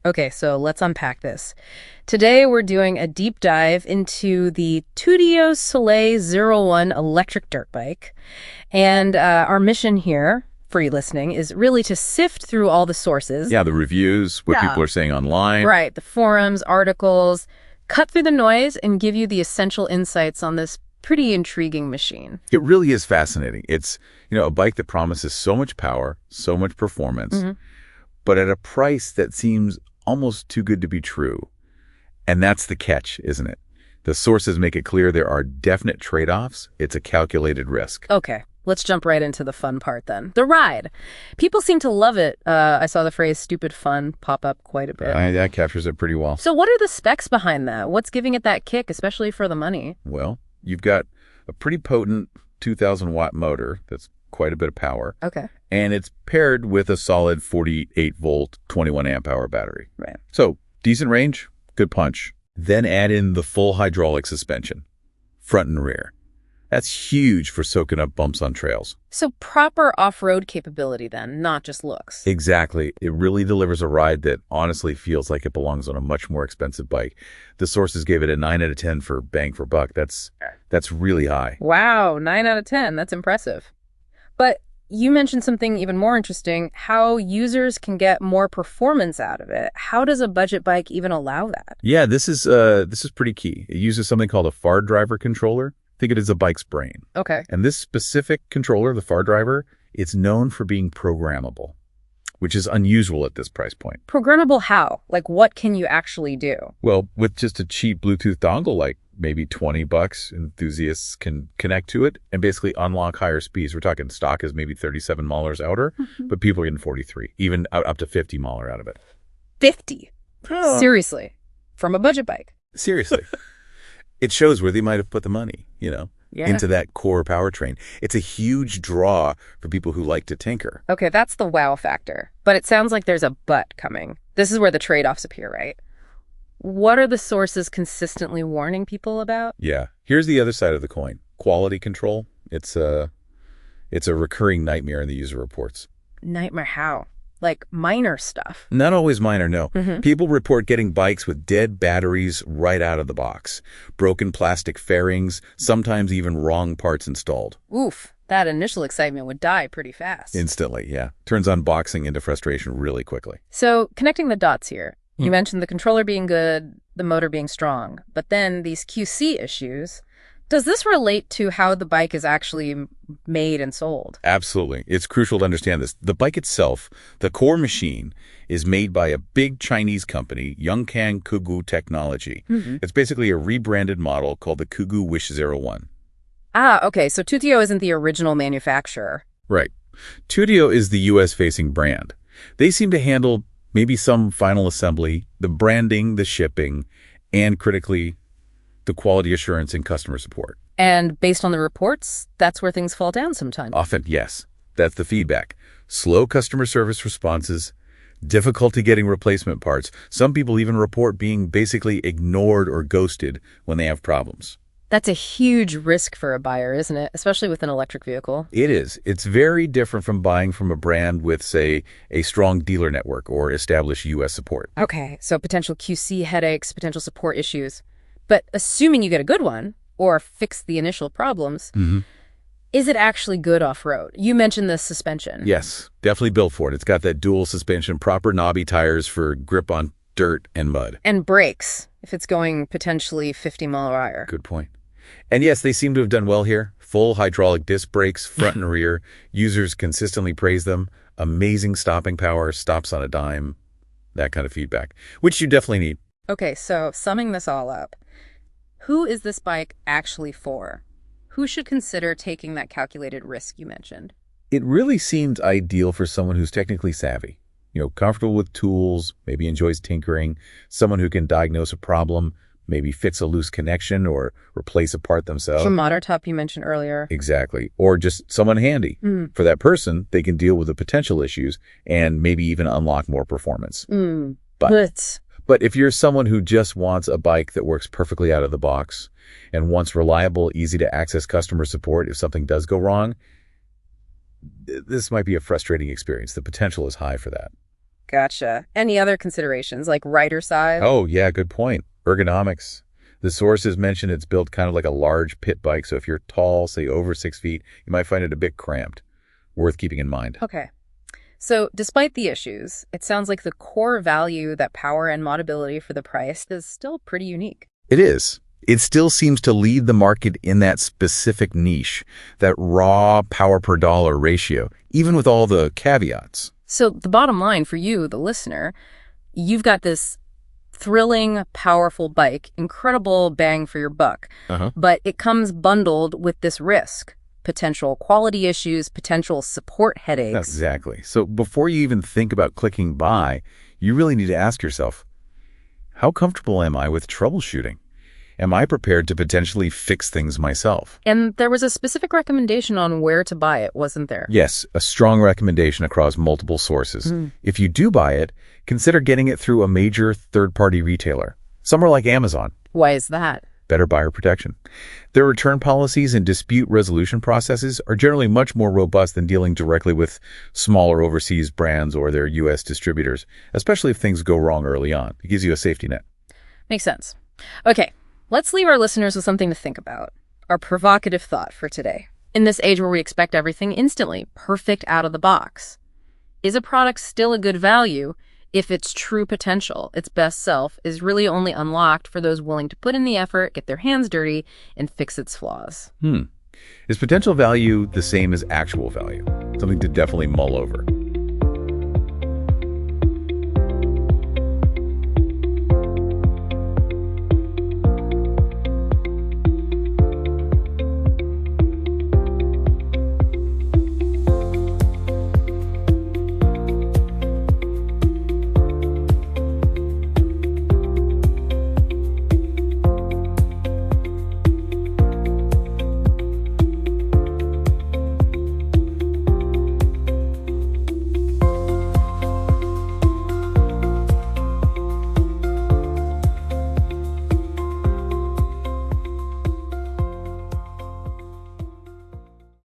Okay, so let's unpack this. Today we're doing a deep dive into the Tudios Soleil01 electric dirt bike. And our mission here, for you listening, is really to sift through all the sources. Yeah, the reviews, what people are saying online. Right, the forums, articles, cut through the noise and give you the essential insights on this pretty intriguing machine. It really is fascinating. It's, a bike that promises so much power, so much performance, but at a price that seems almost too good to be true. And that's the catch, isn't it? The sources make it clear there are definite trade-offs. It's a calculated risk. Okay, let's jump right into the fun part then. The ride. People seem to love it. I saw the phrase stupid fun pop up quite a bit. That captures it pretty well. So what are the specs behind that? What's giving it that kick, especially for the money? Well, you've got a pretty potent 2,000-watt motor that's quite a bit of power. Okay. And it's paired with a solid 48-volt, 21-amp-hour battery. Right. So, decent range, good punch. Then add in the full hydraulic suspension, front and rear. That's huge for soaking up bumps on trails. So proper off-road capability then, not just looks. Exactly. It really delivers a ride that honestly feels like it belongs on a much more expensive bike. The sources gave it a 9 out of 10 for bang for buck. That's really high. Wow, 9 out of 10. That's impressive. But you mentioned something even more interesting, how users can get more performance out of it. How does a budget bike even allow that? Yeah, this is pretty key. It uses something called a FarDriver controller. Think it is a bike's brain. Okay. And this specific controller, the FarDriver, it's known for being programmable, which is unusual at this price point. Programmable how? Like, what can you actually do? Well, with just a cheap Bluetooth dongle, like maybe $20, enthusiasts can connect to it and basically unlock higher speeds. We're talking stock is maybe 37 miles outer, but people are getting 43, even up to 50 miler out of it. 50? Seriously? From a budget bike? Seriously. It shows where they might have put the money, into that core powertrain. It's a huge draw for people who like to tinker. Okay, that's the wow factor. But it sounds like there's a but coming. This is where the trade-offs appear, right? What are the sources consistently warning people about? Yeah. Here's the other side of the coin. Quality control. It's a recurring nightmare in the user reports. Nightmare how? Like minor stuff? Not always minor, no. People report getting bikes with dead batteries right out of the box, broken plastic fairings, sometimes even wrong parts installed. Oof, that initial excitement would die pretty fast. Instantly, yeah. Turns unboxing into frustration really quickly. So connecting the dots here, you mentioned the controller being good, the motor being strong, but then these QC issues. Does this relate to how the bike is actually made and sold? Absolutely. It's crucial to understand this. The bike itself, the core machine, is made by a big Chinese company, Yongkang Kugu Technology. It's basically a rebranded model called the Kugu Wish01. Ah, okay. So Tuttio isn't the original manufacturer. Right. Tudio is the U.S.-facing brand. They seem to handle maybe some final assembly, the branding, the shipping, and critically, the quality assurance and customer support. And based on the reports, that's where things fall down sometimes. Often, yes. That's the feedback. Slow customer service responses, difficulty getting replacement parts. Some people even report being basically ignored or ghosted when they have problems. That's a huge risk for a buyer, isn't it? Especially with an electric vehicle. It is. It's very different from buying from a brand with, say, a strong dealer network or established U.S. support. Okay, so potential QC headaches, potential support issues. But assuming you get a good one, or fix the initial problems, is it actually good off-road? You mentioned the suspension. Yes, definitely built for it. It's got that dual suspension, proper knobby tires for grip on dirt and mud. And brakes, if it's going potentially 50 mile an hour. Good point. And yes, they seem to have done well here. Full hydraulic disc brakes, front and rear. Users consistently praise them. Amazing stopping power, stops on a dime, that kind of feedback, which you definitely need. Okay, so summing this all up, who is this bike actually for? Who should consider taking that calculated risk you mentioned? It really seems ideal for someone who's technically savvy, comfortable with tools, maybe enjoys tinkering, someone who can diagnose a problem, maybe fix a loose connection or replace a part themselves. The motor top you mentioned earlier. Exactly. Or just someone handy. For that person, they can deal with the potential issues and maybe even unlock more performance. But if you're someone who just wants a bike that works perfectly out of the box and wants reliable, easy-to-access customer support if something does go wrong, this might be a frustrating experience. The potential is high for that. Gotcha. Any other considerations, like rider size? Oh, yeah, good point. Ergonomics. The sources mention it's built kind of like a large pit bike, so if you're tall, say over 6 feet, you might find it a bit cramped. Worth keeping in mind. Okay. So despite the issues, it sounds like the core value, that power and modability for the price, is still pretty unique. It is. It still seems to lead the market in that specific niche, that raw power per dollar ratio, even with all the caveats. So the bottom line for you, the listener, you've got this thrilling, powerful bike, incredible bang for your buck, but it comes bundled with this risk. Potential quality issues, potential support headaches. Exactly. So before you even think about clicking buy, you really need to ask yourself, how comfortable am I with troubleshooting? Am I prepared to potentially fix things myself? And there was a specific recommendation on where to buy it, wasn't there? Yes, a strong recommendation across multiple sources. If you do buy it, consider getting it through a major third-party retailer, somewhere like Amazon. Why is that? Better buyer protection. Their return policies and dispute resolution processes are generally much more robust than dealing directly with smaller overseas brands or their U.S. distributors, especially if things go wrong early on. It gives you a safety net. Makes sense. Okay, let's leave our listeners with something to think about. Our provocative thought for today. In this age where we expect everything instantly, perfect out of the box, is a product still a good value if its true potential, its best self, is really only unlocked for those willing to put in the effort, get their hands dirty, and fix its flaws? Is potential value the same as actual value? Something to definitely mull over.